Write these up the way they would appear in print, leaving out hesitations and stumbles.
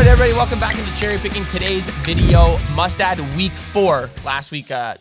everybody, welcome back into Cherry Picking. Today's video must add week 4. Last week I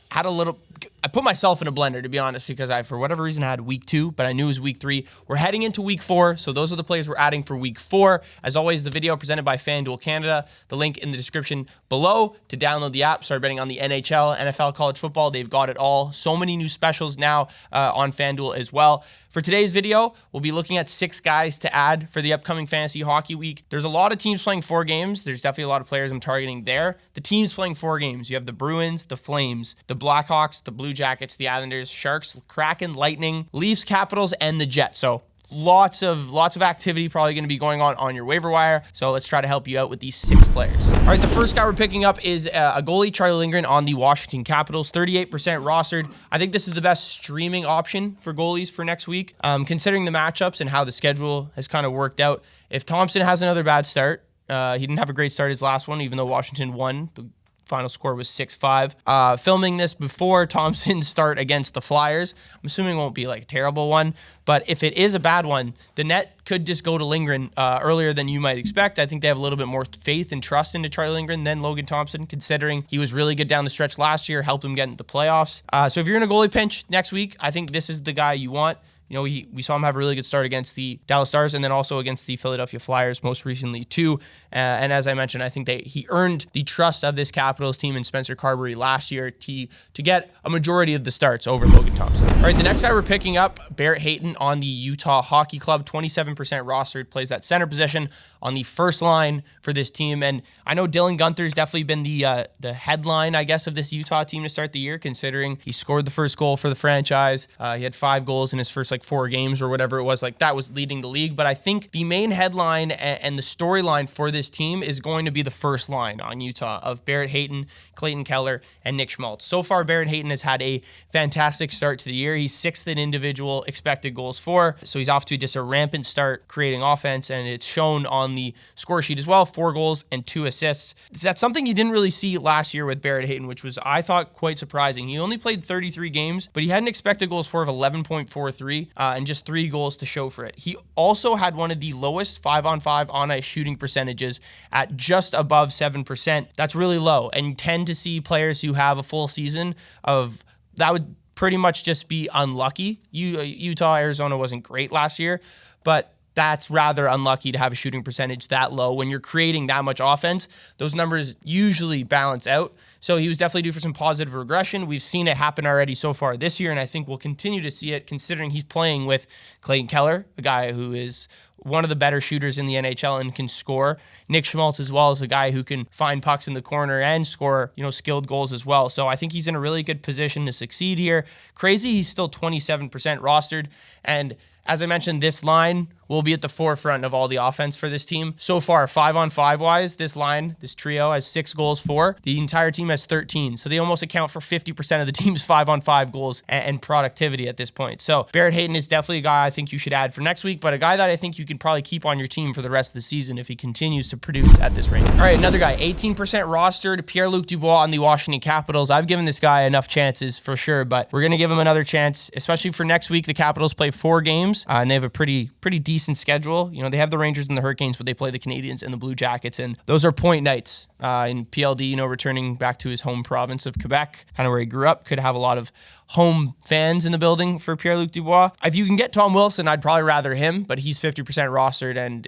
put myself in a blender, to be honest, because I, for whatever reason, had week 2, but I knew it was week 3. We're heading into week 4, so those are the players we're adding for week 4. As always, the video presented by FanDuel Canada. The link in the description below to download the app. Start betting on the NHL, NFL, college football. They've got it all. So many new specials now on FanDuel as well. For today's video, we'll be looking at 6 guys to add for the upcoming fantasy hockey week. There's a lot of teams playing 4 games. There's definitely a lot of players I'm targeting there. The teams playing 4 games. You have the Bruins, the Flames, the Blackhawks, the Blue Jackets, the Islanders, Sharks, Kraken, Lightning, Leafs, Capitals, and the Jets. So lots of activity probably going to be going on your waiver wire. So let's try to help you out with these 6 players. All right, the first guy we're picking up is a goalie, Charlie Lindgren, on the Washington Capitals, 38% rostered. I think this is the best streaming option for goalies for next week, considering the matchups and how the schedule has kind of worked out. If Thompson has another bad start, he didn't have a great start his last one, even though Washington won. The final score was 6-5. Filming this before Thompson's start against the Flyers. I'm assuming it won't be like a terrible one, but if it is a bad one, the net could just go to Lindgren earlier than you might expect. I think they have a little bit more faith and trust into Charlie Lindgren than Logan Thompson, considering he was really good down the stretch last year, helped him get into playoffs. So if you're in a goalie pinch next week, I think this is the guy you want. You know, we saw him have a really good start against the Dallas Stars and then also against the Philadelphia Flyers most recently too. And as I mentioned, I think he earned the trust of this Capitals team and Spencer Carberry last year to get a majority of the starts over Logan Thompson. All right, the next guy we're picking up, Barrett Hayton on the Utah Hockey Club, 27% rostered, plays that center position on the first line for this team. And I know Dylan Guenther's definitely been the headline, I guess, of this Utah team to start the year, considering he scored the first goal for the franchise. He had 5 goals in his first 4 games or whatever it was. That was leading the league. But I think the main headline and the storyline for this team is going to be the first line on Utah of Barrett Hayton, Clayton Keller, and Nick Schmaltz. So far, Barrett Hayton has had a fantastic start to the year. He's 6th in individual expected goals for, so he's off to just a rampant start creating offense, and it's shown on the score sheet as well, 4 goals and 2 assists. That's something you didn't really see last year with Barrett Hayton, which was, I thought, quite surprising. He only played 33 games, but he had an expected goals for of 11.43 and just 3 goals to show for it. He also had one of the lowest 5-on-5 on-ice shooting percentages at just above 7%. That's really low, and you tend to see players who have a full season of that would pretty much just be unlucky. Utah, Arizona wasn't great last year, but that's rather unlucky to have a shooting percentage that low. When you're creating that much offense, those numbers usually balance out. So he was definitely due for some positive regression. We've seen it happen already so far this year, and I think we'll continue to see it considering he's playing with Clayton Keller, a guy who is one of the better shooters in the NHL and can score. Nick Schmaltz as well is a guy who can find pucks in the corner and score, skilled goals as well. So I think he's in a really good position to succeed here. Crazy, he's still 27% rostered, and as I mentioned, this line will be at the forefront of all the offense for this team. So far, 5-on-5 wise, this trio has 6 goals for. The entire team has 13. So they almost account for 50% of the team's 5-on-5 goals and productivity at this point. So Barrett Hayton is definitely a guy I think you should add for next week, but a guy that I think you can probably keep on your team for the rest of the season if he continues to produce at this rate. All right, another guy, 18% rostered, Pierre-Luc Dubois on the Washington Capitals. I've given this guy enough chances for sure, but we're going to give him another chance, especially for next week. The Capitals play 4 games, and they have a pretty decent schedule. They have the Rangers and the Hurricanes, but they play the Canadiens and the Blue Jackets, and those are point nights. In PLD, returning back to his home province of Quebec, kind of where he grew up, could have a lot of home fans in the building for Pierre-Luc Dubois. If you can get Tom Wilson, I'd probably rather him, but he's 50% rostered, and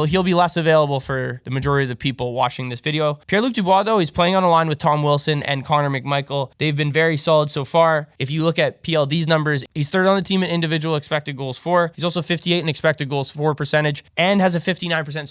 he'll be less available for the majority of the people watching this video. Pierre-Luc Dubois, though, he's playing on a line with Tom Wilson and Connor McMichael. They've been very solid so far. If you look at PLD's numbers, he's 3rd on the team in individual expected goals for. He's also 58 in expected goals for percentage and has a 59%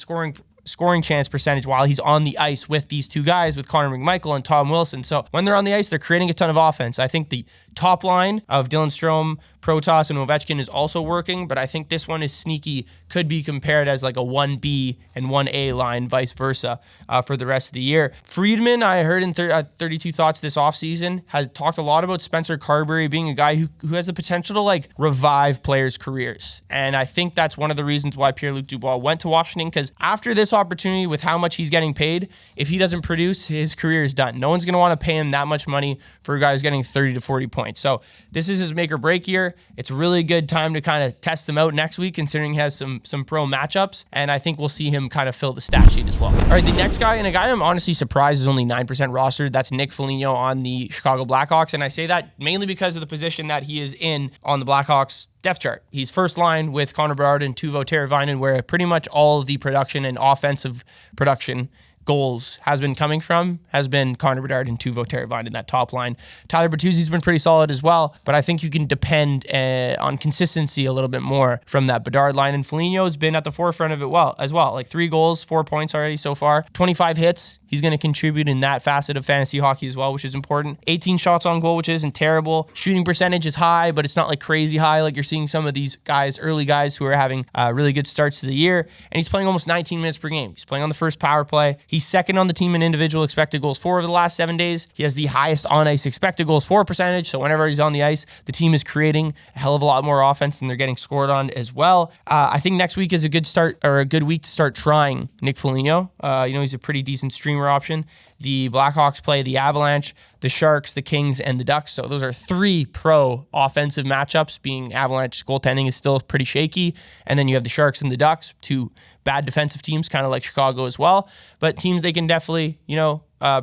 scoring chance percentage while he's on the ice with these 2 guys, with Connor McMichael and Tom Wilson. So when they're on the ice, they're creating a ton of offense. I think the top line of Dylan Strome, Protas, and Ovechkin is also working, but I think this one is sneaky, could be compared as like a 1B and 1A line, vice versa, for the rest of the year. Friedman, I heard in 32 Thoughts this offseason, has talked a lot about Spencer Carberry being a guy who has the potential to revive players' careers. And I think that's one of the reasons why Pierre-Luc Dubois went to Washington, because after this opportunity with how much he's getting paid. If he doesn't produce, his career is done. No one's going to want to pay him that much money for a guy who's getting 30 to 40 points. So this is his make or break year. It's a really good time to kind of test him out next week, considering he has some pro matchups. And I think we'll see him kind of fill the stat sheet as well. All right, the next guy, and a guy I'm honestly surprised is only 9% rostered. That's Nick Foligno on the Chicago Blackhawks. And I say that mainly because of the position that he is in on the Blackhawks depth chart. He's first line with Connor Bedard and Teuvo Teravainen, where pretty much all of the production and offensive production goals has been coming from, has been Connor Bedard and Teuvo Teravainen in that top line. Tyler Bertuzzi's been pretty solid as well, but I think you can depend on consistency a little bit more from that Bedard line, and Foligno has been at the forefront of it as well. Like 3 goals, 4 points already so far, 25 hits. He's going to contribute in that facet of fantasy hockey as well, which is important. 18 shots on goal, which isn't terrible. Shooting percentage is high, but it's not like crazy high like you're seeing some of these guys, early guys who are having really good starts to the year. And he's playing almost 19 minutes per game. He's playing on the first power play. He's second on the team in individual expected goals for over the last 7 days. He has the highest on-ice expected goals for percentage, so whenever he's on the ice, the team is creating a hell of a lot more offense than they're getting scored on as well. I think next week is a good start, or a good week to start trying Nick Foligno. He's a pretty decent streamer option. The Blackhawks play the Avalanche, the Sharks, the Kings, and the Ducks. So those are 3 pro offensive matchups, being Avalanche goaltending is still pretty shaky. And then you have the Sharks and the Ducks, 2 bad defensive teams, kind of like Chicago as well. But teams they can definitely,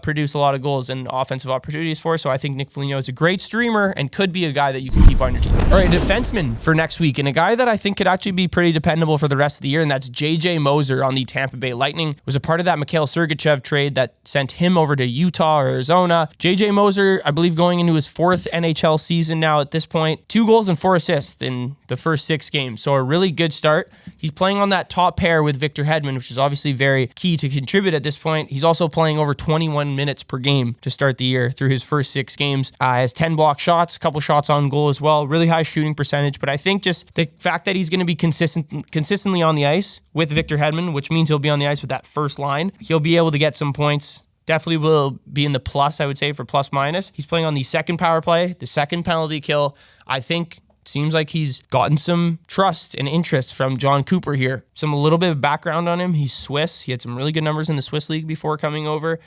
produce a lot of goals and offensive opportunities for. So I think Nick Foligno is a great streamer and could be a guy that you can keep on your team. All right, defenseman for next week, and a guy that I think could actually be pretty dependable for the rest of the year, and that's JJ Moser on the Tampa Bay Lightning. Was a part of that Mikhail Sergachev trade that sent him over to Utah or Arizona. JJ Moser, I believe, going into his 4th NHL season now at this point. 2 goals and 4 assists in the first 6 games. So a really good start. He's playing on that top pair with Victor Hedman, which is obviously very key to contribute at this point. He's also playing over 21 minutes per game to start the year through his first 6 games. Has 10 block shots, a couple shots on goal as well. Really high shooting percentage, but I think just the fact that he's going to be consistently on the ice with Victor Hedman, which means he'll be on the ice with that first line, he'll be able to get some points. Definitely will be in the plus, I would say, for plus minus. He's playing on the second power play, the second penalty kill. I think seems like he's gotten some trust and interest from John Cooper here. A little bit of background on him. He's Swiss. He had some really good numbers in the Swiss league before coming over.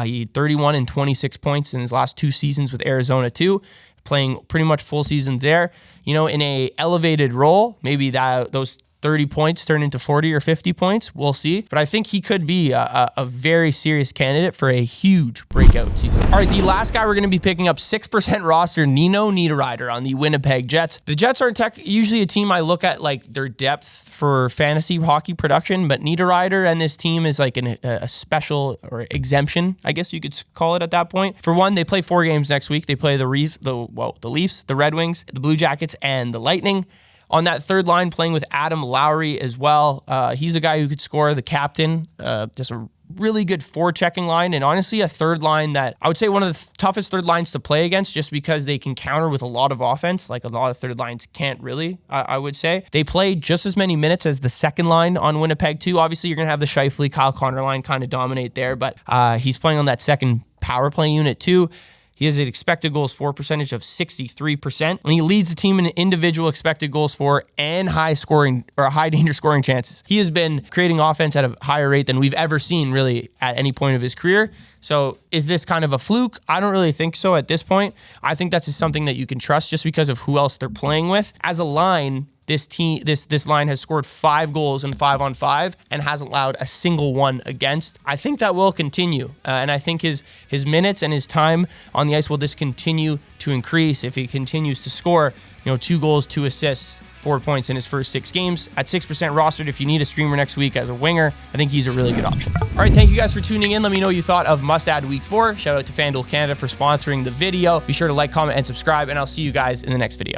He had 31 and 26 points in his last 2 seasons with Arizona too, playing pretty much full season there. In a elevated role, maybe those 30 points turn into 40 or 50 points. We'll see. But I think he could be a very serious candidate for a huge breakout season. All right, the last guy we're going to be picking up, 6% roster, Nino Niederreiter on the Winnipeg Jets. The Jets aren't usually a team I look at like their depth for fantasy hockey production, but Niederreiter and this team is like a special or exemption, I guess you could call it at that point. For one, they play 4 games next week. They play the Leafs, the Red Wings, the Blue Jackets, and the Lightning. On that third line, playing with Adam Lowry as well. He's a guy who could score, the captain. Just a really good forechecking line, and honestly a third line that I would say one of the toughest third lines to play against, just because they can counter with a lot of offense, like a lot of third lines can't really, I would say. They play just as many minutes as the second line on Winnipeg too. Obviously, you're going to have the Scheifele, Kyle Connor line kind of dominate there, but he's playing on that second power play unit too. He has an expected goals for percentage of 63%, and he leads the team in individual expected goals for and high danger scoring chances. He has been creating offense at a higher rate than we've ever seen really at any point of his career. So is this kind of a fluke? I don't really think so at this point. I think that's just something that you can trust just because of who else they're playing with. As a line, this line has scored 5 goals in 5-on-5 and hasn't allowed a single one against. I think that will continue, and I think his minutes and his time on the ice will just continue to increase if he continues to score, 2 goals, 2 assists, 4 points in his first 6 games. At 6% rostered, if you need a streamer next week as a winger, I think he's a really good option. All right, thank you guys for tuning in. Let me know what you thought of Must Add Week 4. Shout out to FanDuel Canada for sponsoring the video. Be sure to like, comment, and subscribe, and I'll see you guys in the next video.